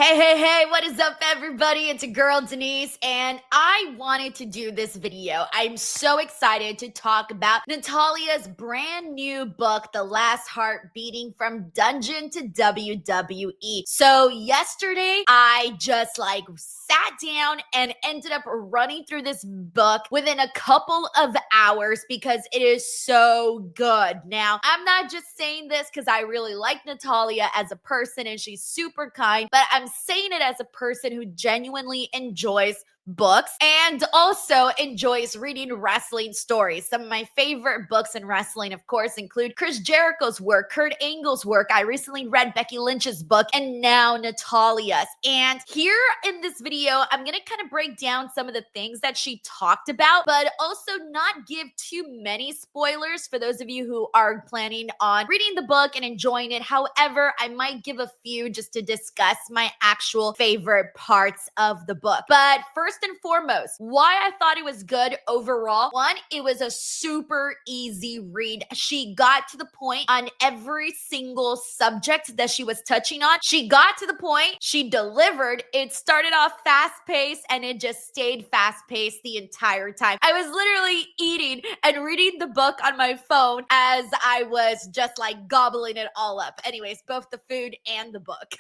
Hey, what is up, everybody? It's your girl, Denise, and I wanted to do this video. I'm so excited to talk about Natalya's brand new book, The Last Hart Beating, From Dungeon to WWE. So yesterday, I just sat down and ended up running through this book within a couple of hours because it is so good. Now, I'm not just saying this because I really like Natalya as a person and she's super kind, but I'm saying it as a person who genuinely enjoys books and also enjoys reading wrestling stories. Some of my favorite books in wrestling, of course, include Chris Jericho's work, Kurt Angle's work. I recently read Becky Lynch's book, and now Natalya's. And here in this video, I'm going to kind of break down some of the things that she talked about, but also not give too many spoilers for those of you who are planning on reading the book and enjoying it. However, I might give a few just to discuss my actual favorite parts of the book. But first and foremost, why I thought it was good overall. One, it was a super easy read. She got to the point on every single subject that she was touching on. She got to the point, she delivered. It started off fast-paced and it just stayed fast-paced the entire time. I was literally eating and reading the book on my phone as I was just gobbling it all up. Anyways, both the food and the book.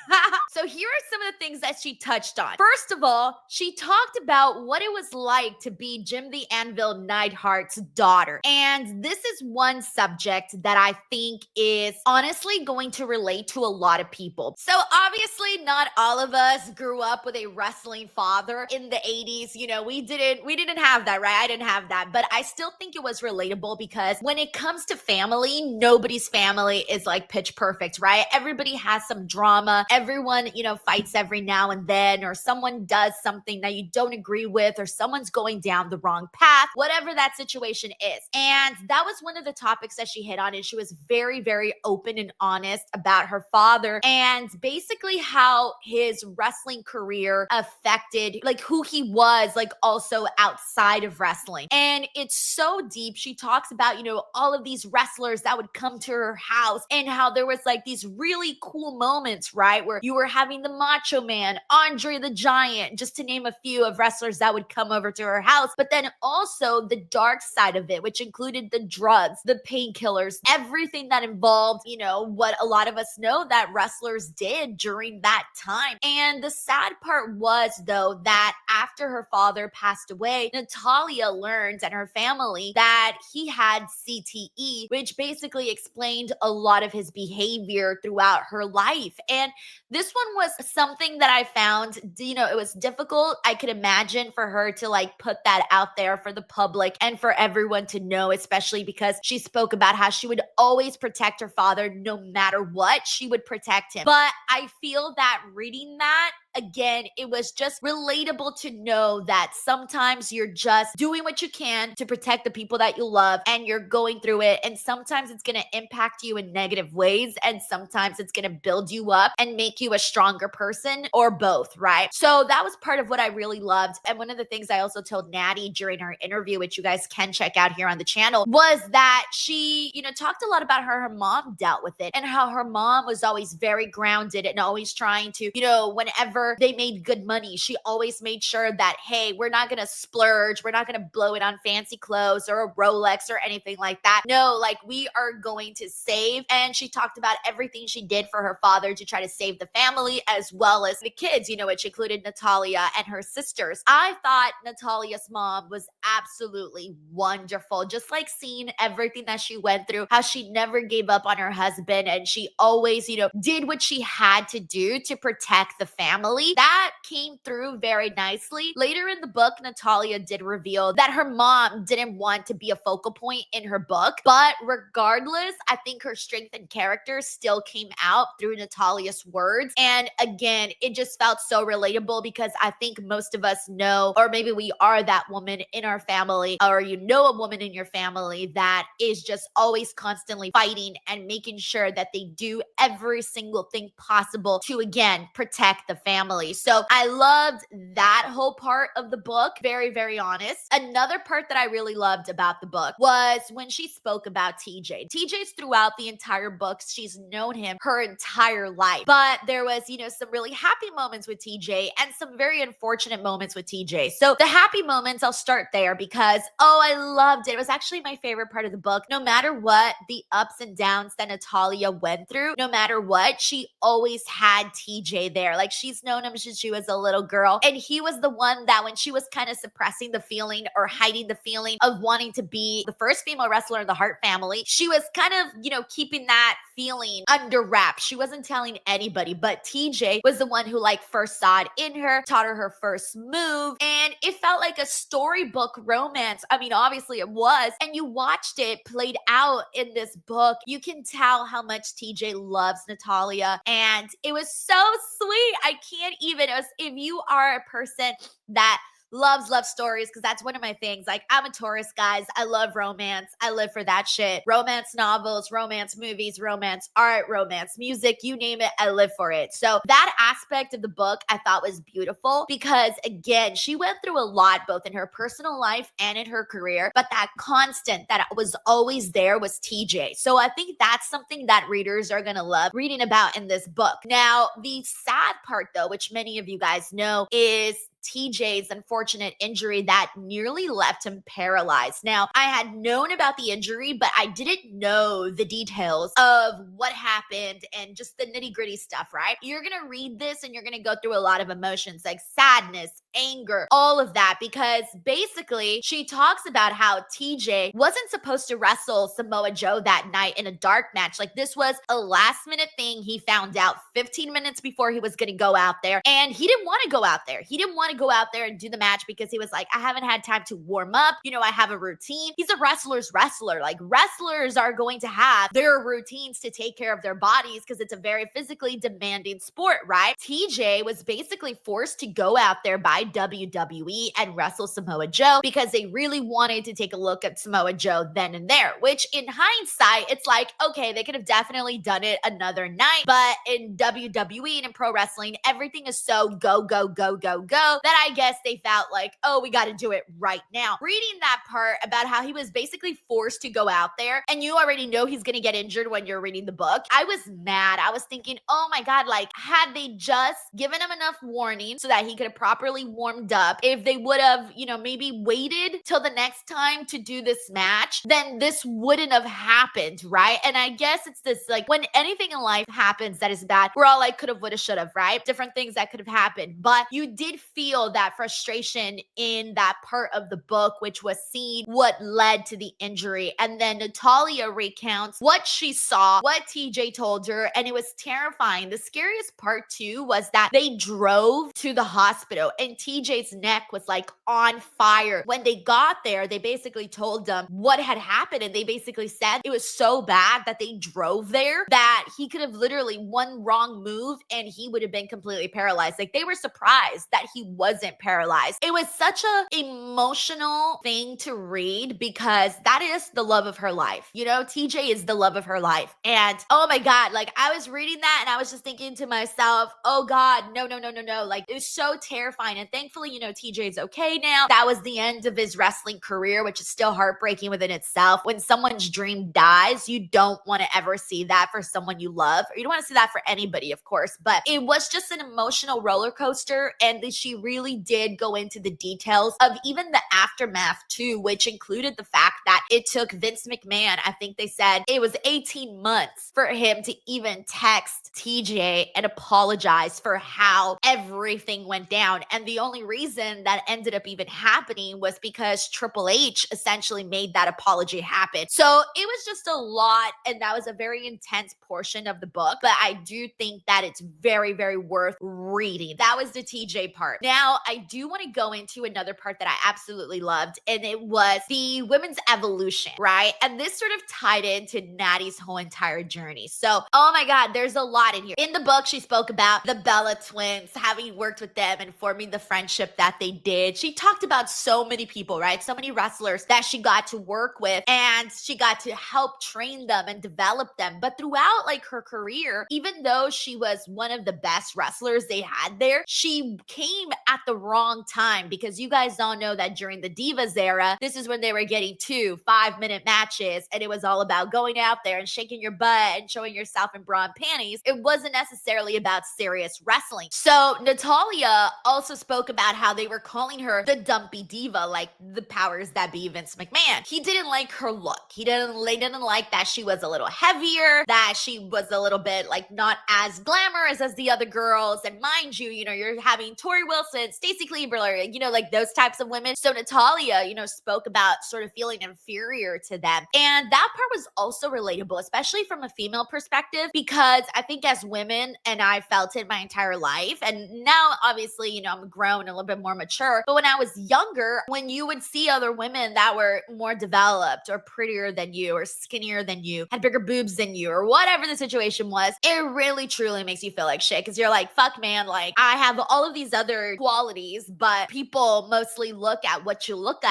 So here are some of the things that she touched on. First of all, she talked about what it was like to be Jim the Anvil Neidhart's daughter. And this is one subject that I think is honestly going to relate to a lot of people. So obviously not all of us grew up with a wrestling father in the 80s. You know, we didn't have that, right? I didn't have that, but I still think it was relatable because when it comes to family, nobody's family is pitch perfect, right? Everybody has some drama. Everyone, fights every now and then, or someone does something that you don't agree with, or someone's going down the wrong path, whatever that situation is. And that was one of the topics that she hit on, and she was very, very open and honest about her father and basically how his wrestling career affected who he was also outside of wrestling. And it's so deep. She talks about, all of these wrestlers that would come to her house and how there was these really cool moments, right? Where you were having the Macho Man, Andre the Giant, just to name a few of wrestlers that would come over to her house. But then also the dark side of it, which included the drugs, the painkillers, everything that involved, what a lot of us know that wrestlers did during that time. And the sad part was, though, that after her father passed away, Natalya learned and her family that he had CTE, which basically explained a lot of his behavior throughout her life. And this one was something that I found, it was difficult. I could imagine for her to put that out there for the public and for everyone to know, especially because she spoke about how she would always protect her father no matter what. She would protect him. But I feel that reading that, again, it was just relatable to know that sometimes you're just doing what you can to protect the people that you love and you're going through it. And sometimes it's going to impact you in negative ways. And sometimes it's going to build you up and make you a stronger person, or both, right? So that was part of what I really loved. And one of the things I also told Natty during her interview, which you guys can check out here on the channel, was that she, talked a lot about how her mom dealt with it and how her mom was always very grounded and always trying to, whenever they made good money, she always made sure that, hey, we're not going to splurge. We're not going to blow it on fancy clothes or a Rolex or anything like that. No, we are going to save. And she talked about everything she did for her father to try to save the family as well as the kids, which included Natalya and her sisters. I thought Natalya's mom was absolutely wonderful. Just seeing everything that she went through, how she never gave up on her husband and she always, did what she had to do to protect the family. That came through very nicely. Later in the book, Natalya did reveal that her mom didn't want to be a focal point in her book, but regardless, I think her strength and character still came out through Natalya's words. And again, it just felt so relatable because I think most of us know, or maybe we are that woman in our family, or a woman in your family that is just always constantly fighting and making sure that they do every single thing possible to, again, protect the family. family. So I loved that whole part of the book. Very, very honest. Another part that I really loved about the book was when she spoke about TJ. TJ's throughout the entire book. She's known him her entire life. But there was, some really happy moments with TJ and some very unfortunate moments with TJ. So the happy moments, I'll start there because, I loved it. It was actually my favorite part of the book. No matter what the ups and downs that Natalya went through, no matter what, she always had TJ there. Like, she's known him since she was a little girl. And he was the one that when she was kind of suppressing the feeling or hiding the feeling of wanting to be the first female wrestler in the Hart family, she was kind of, keeping that feeling under wraps. She wasn't telling anybody, but TJ was the one who first saw it in her, taught her first move, and it felt like a storybook romance. I mean, obviously it was, and you watched it played out in this book. You can tell how much TJ loves Natalya, and it was so sweet. I can't even, if you are a person that loves love stories, because that's one of my things. Like, I'm a Taurus, guys. I love romance. I live for that shit. Romance novels, romance movies, romance art, romance music, you name it, I live for it. So that aspect of the book I thought was beautiful because, again, she went through a lot both in her personal life and in her career, but that constant that was always there was TJ. So I think that's something that readers are going to love reading about in this book. Now, the sad part, though, which many of you guys know, is TJ's unfortunate injury that nearly left him paralyzed. Now, I had known about the injury, but I didn't know the details of what happened and just the nitty-gritty stuff, right? You're going to read this and you're going to go through a lot of emotions like sadness, anger, all of that, because basically she talks about how TJ wasn't supposed to wrestle Samoa Joe that night in a dark match. Like, this was a last minute thing. He found out 15 minutes before he was going to go out there, and he didn't want to go out there. He didn't want to go out there and do the match because he was like, I haven't had time to warm up. I have a routine. He's a wrestler's wrestler. Like, wrestlers are going to have their routines to take care of their bodies because it's a very physically demanding sport, right? TJ was basically forced to go out there by WWE and wrestle Samoa Joe because they really wanted to take a look at Samoa Joe then and there, which in hindsight, it's like, okay, they could have definitely done it another night, but in WWE and in pro wrestling, everything is so go, go, go, go, go that I guess they felt like, we got to do it right now. Reading that part about how he was basically forced to go out there, and you already know he's going to get injured when you're reading the book, I was mad. I was thinking, oh my God, had they just given him enough warning so that he could have properly warmed up, if they would have, maybe waited till the next time to do this match, then this wouldn't have happened, right? And I guess it's this, when anything in life happens that is bad, we're all like, could have, would have, should have, right? Different things that could have happened. But you did feel that frustration in that part of the book, which was seeing what led to the injury. And then Natalya recounts what she saw, what TJ told her, and it was terrifying. The scariest part too was that they drove to the hospital and TJ's neck was on fire. When they got there, they basically told them what had happened, and they basically said it was so bad that they drove there that he could have literally one wrong move and he would have been completely paralyzed. They were surprised that he wasn't paralyzed. It was such a emotional thing to read because that is the love of her life. TJ is the love of her life. And oh my God, I was reading that and I was just thinking to myself, oh God, no. It was so terrifying. And thankfully, TJ's okay now. That was the end of his wrestling career, which is still heartbreaking within itself. When someone's dream dies, you don't want to ever see that for someone you love. Or you don't want to see that for anybody, of course. But it was just an emotional roller coaster. And she really did go into the details of even the aftermath too, which included the fact that it took Vince McMahon, I think they said it was 18 months for him to even text TJ and apologize for how everything went down. And the only reason that ended up even happening was because Triple H essentially made that apology happen. So it was just a lot, and that was a very intense portion of the book, but I do think that it's very, very worth reading. That was the TJ part. Now, I do want to go into another part that I absolutely loved, and it was the women's evolution evolution, right? And this sort of tied into Natty's whole entire journey. So, oh my God, there's a lot in here. In the book, she spoke about the Bella twins, having worked with them and forming the friendship that they did. She talked about so many people, right? So many wrestlers that she got to work with, and she got to help train them and develop them. But throughout like her career, even though she was one of the best wrestlers they had there, she came at the wrong time, because you guys all know that during the Divas era, this is when they were getting 2 5-minute matches, and it was all about going out there and shaking your butt and showing yourself in bra and panties. It wasn't necessarily about serious wrestling. So Natalya also spoke about how they were calling her the dumpy diva, like the powers that be Vince McMahon. He didn't like her look. He didn't like that she was a little heavier, that she was a little bit like not as glamorous as the other girls. And mind you, you're having Tori Wilson, Stacy Kleber, like those types of women. So Natalya, spoke about sort of feeling inferior to them. And that part was also relatable, especially from a female perspective, because I think as women, and I felt it my entire life, and now obviously, I'm grown and a little bit more mature, but when I was younger, when you would see other women that were more developed or prettier than you or skinnier than you, had bigger boobs than you, or whatever the situation was, it really truly makes you feel like shit, because you're like, fuck man, like I have all of these other qualities, but people mostly look at what you look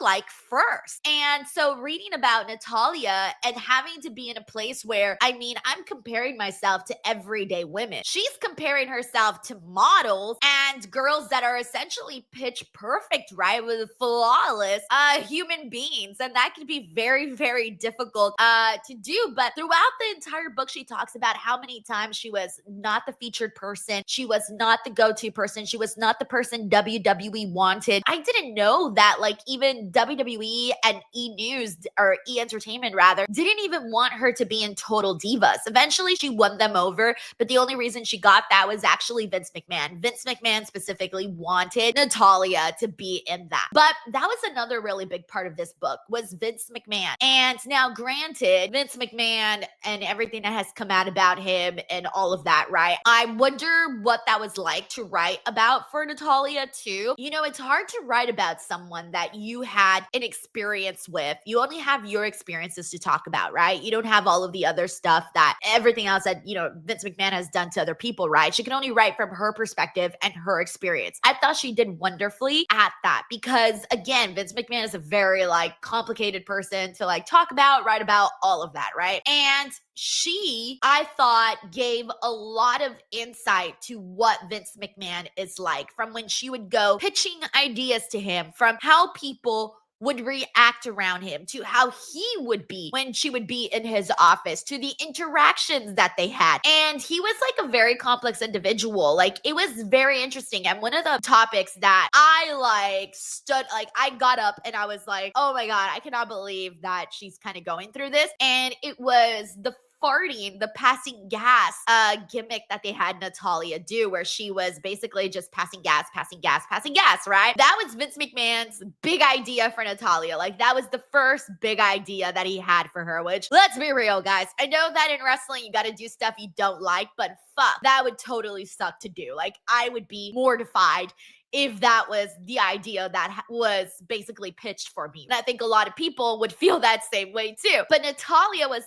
like first. And so reading about Natalya and having to be in a place where, I'm comparing myself to everyday women. She's comparing herself to models and girls that are essentially pitch perfect, right? With flawless human beings. And that can be very, very difficult to do. But throughout the entire book, she talks about how many times she was not the featured person. She was not the go-to person. She was not the person WWE wanted. I didn't know that, like, even WWE and E! News, or E! Entertainment rather, didn't even want her to be in Total Divas. Eventually, she won them over, but the only reason she got that was actually Vince McMahon. Vince McMahon specifically wanted Natalya to be in that. But that was another really big part of this book, was Vince McMahon. And now, granted, Vince McMahon and everything that has come out about him and all of that, right? I wonder what that was like to write about for Natalya too. It's hard to write about someone that you had an experience with. You only have your experiences to talk about, right? You don't have all of the other stuff, that everything else that, Vince McMahon has done to other people, right? She can only write from her perspective and her experience. I thought she did wonderfully at that, because again, Vince McMahon is a very complicated person to talk about, write about, all of that, right? And she, I thought, gave a lot of insight to what Vince McMahon is like, from when she would go pitching ideas to him, from how people would react around him, to how he would be when she would be in his office, to the interactions that they had. And he was a very complex individual. It was very interesting. And one of the topics that I I got up and I was like, oh my God, I cannot believe that she's kind of going through this. And it was the farting, the passing gas gimmick that they had Natalya do, where she was basically just passing gas, right? That was Vince McMahon's big idea for Natalya. That was the first big idea that he had for her, which, let's be real, guys. I know that in wrestling, you got to do stuff you don't like, but fuck, that would totally suck to do. I would be mortified if that was the idea that was basically pitched for me. And I think a lot of people would feel that same way too. But Natalya was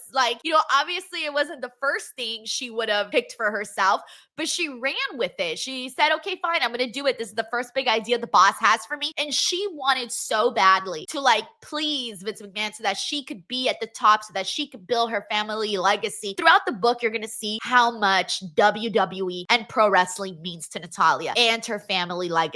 obviously it wasn't the first thing she would have picked for herself, but she ran with it. She said, okay, fine, I'm going to do it. This is the first big idea the boss has for me. And she wanted so badly to please Vince McMahon so that she could be at the top, so that she could build her family legacy. Throughout the book, you're going to see how much WWE and pro wrestling means to Natalya and her family legacy.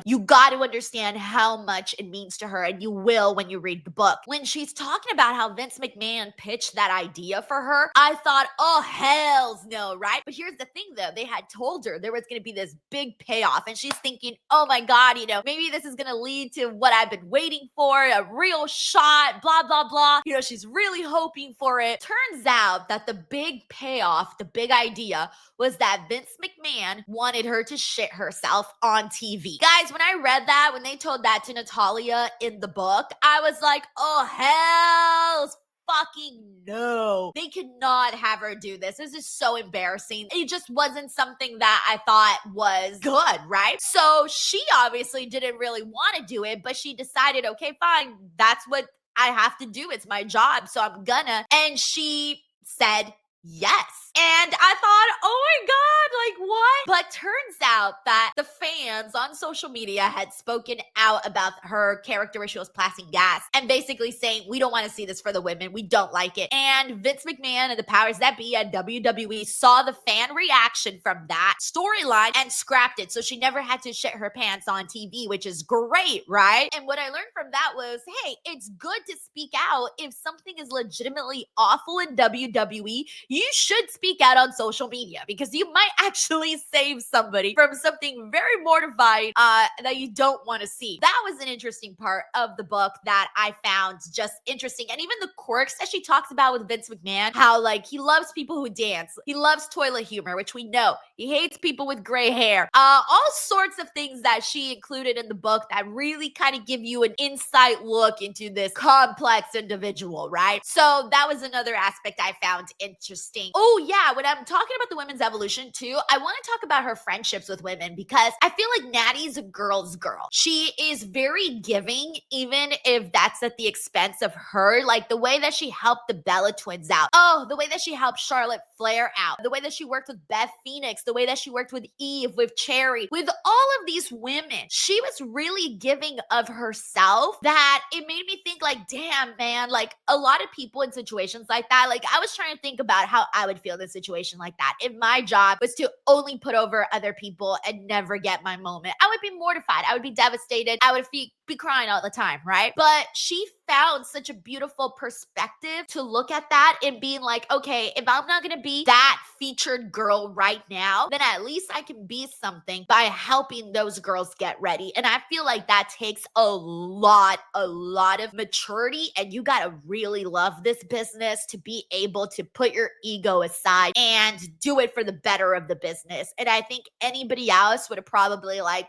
You got to understand how much it means to her, and you will when you read the book. When she's talking about how Vince McMahon pitched that idea for her, I thought, oh, hells no, right? But here's the thing though, they had told her there was going to be this big payoff, and she's thinking, oh my God, maybe this is going to lead to what I've been waiting for, a real shot, blah, blah, blah. She's really hoping for it. Turns out that the big payoff, the big idea, was that Vince McMahon wanted her to shit herself on TV. Guys, when I read that, when they told that to Natalya in the book, I was like, oh, hell's fucking no. They could not have her do this. This is so embarrassing. It just wasn't something that I thought was good, right? So she obviously didn't really want to do it, but she decided, okay, fine, that's what I have to do. It's my job, so I'm gonna. And she said yes. And I thought, oh my God, like what? But turns out that the fans on social media had spoken out about her character where she was passing gas and basically saying, we don't want to see this for the women. We don't like it. And Vince McMahon and the powers that be at WWE saw the fan reaction from that storyline and scrapped it. So she never had to shit her pants on TV, which is great, right? And what I learned from that was, hey, it's good to speak out if something is legitimately awful in WWE. You should speak out on social media because you might actually save somebody from something very mortifying that you don't want to see. That was an interesting part of the book that I found just interesting. And even the quirks that she talks about with Vince McMahon, how like he loves people who dance. He loves toilet humor, which we know. He hates people with gray hair. All sorts of things that she included in the book that really kind of give you an insight look into this complex individual, right? So that was another aspect I found interesting. Oh yeah, when I'm talking about the women's evolution too, I want to talk about her friendships with women because I feel like Natty's a girl's girl. She is very giving, even if that's at the expense of her. Like the way that she helped the Bella twins out. Oh, the way that she helped Charlotte Flair out. The way that she worked with Beth Phoenix. The way that she worked with Eve, with Cherry, with all of these women. She was really giving of herself that it made me think like, damn, man, like a lot of people in situations like that, like I was trying to think about how I would feel in a situation like that. If my job was to only put over other people and never get my moment, I would be mortified. I would be devastated. I would be crying all the time, right? But she found such a beautiful perspective to look at that and being like, okay, if I'm not gonna be that featured girl right now, then at least I can be something by helping those girls get ready. And I feel like that takes a lot of maturity, and you gotta really love this business to be able to put your ego aside and do it for the better of the business. And I think anybody else would have probably like,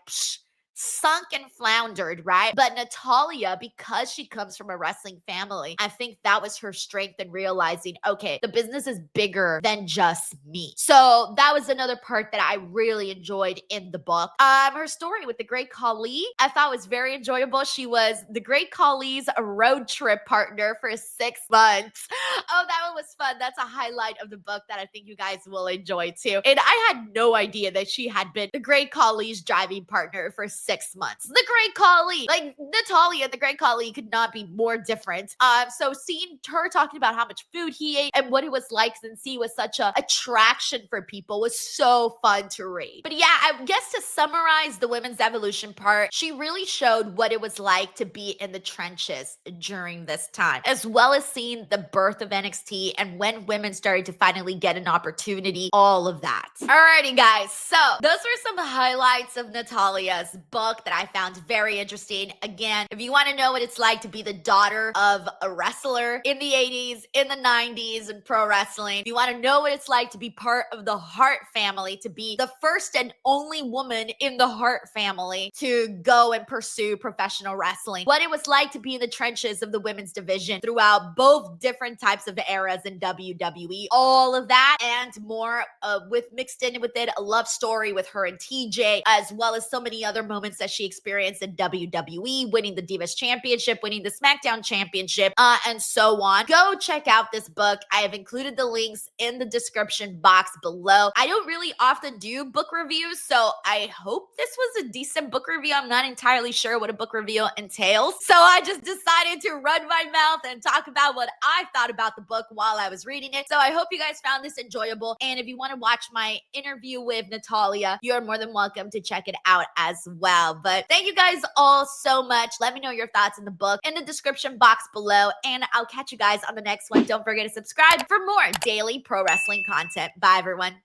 sunk and floundered, right? But Natalya, because she comes from a wrestling family, I think that was her strength in realizing, okay, the business is bigger than just me. So that was another part that I really enjoyed in the book. Her story with the Great Khali, I thought was very enjoyable. She was the Great Khali's road trip partner for 6 months. Oh, that one was fun. That's a highlight of the book that I think you guys will enjoy too. And I had no idea that she had been the Great Khali's driving partner for 6 months. The Great Khali, like Natalya, the Great Khali could not be more different. So seeing her talking about how much food he ate and what it was like since he was such a attraction for people was so fun to read. But yeah, I guess to summarize the women's evolution part, she really showed what it was like to be in the trenches during this time, as well as seeing the birth of NXT and when women started to finally get an opportunity, all of that. Alrighty guys, so those were some highlights of Natalya's book that I found very interesting. Again, if you want to know what it's like to be the daughter of a wrestler in the 80s, in the 90s in pro wrestling, if you want to know what it's like to be part of the Hart family, to be the first and only woman in the Hart family to go and pursue professional wrestling, what it was like to be in the trenches of the women's division throughout both different types of eras in WWE, all of that and more, with mixed in with it a love story with her and TJ, as well as so many other moments that she experienced in WWE, winning the Divas Championship, winning the SmackDown Championship, and so on. Go check out this book. I have included the links in the description box below. I don't really often do book reviews, so I hope this was a decent book review. I'm not entirely sure what a book review entails, so I just decided to run my mouth and talk about what I thought about the book while I was reading it. So I hope you guys found this enjoyable, and if you want to watch my interview with Natalya, you're more than welcome to check it out as well. But thank you guys all so much. Let me know your thoughts in the book in the description box below, and I'll catch you guys on the next one. Don't forget to subscribe for more daily pro wrestling content. Bye, everyone.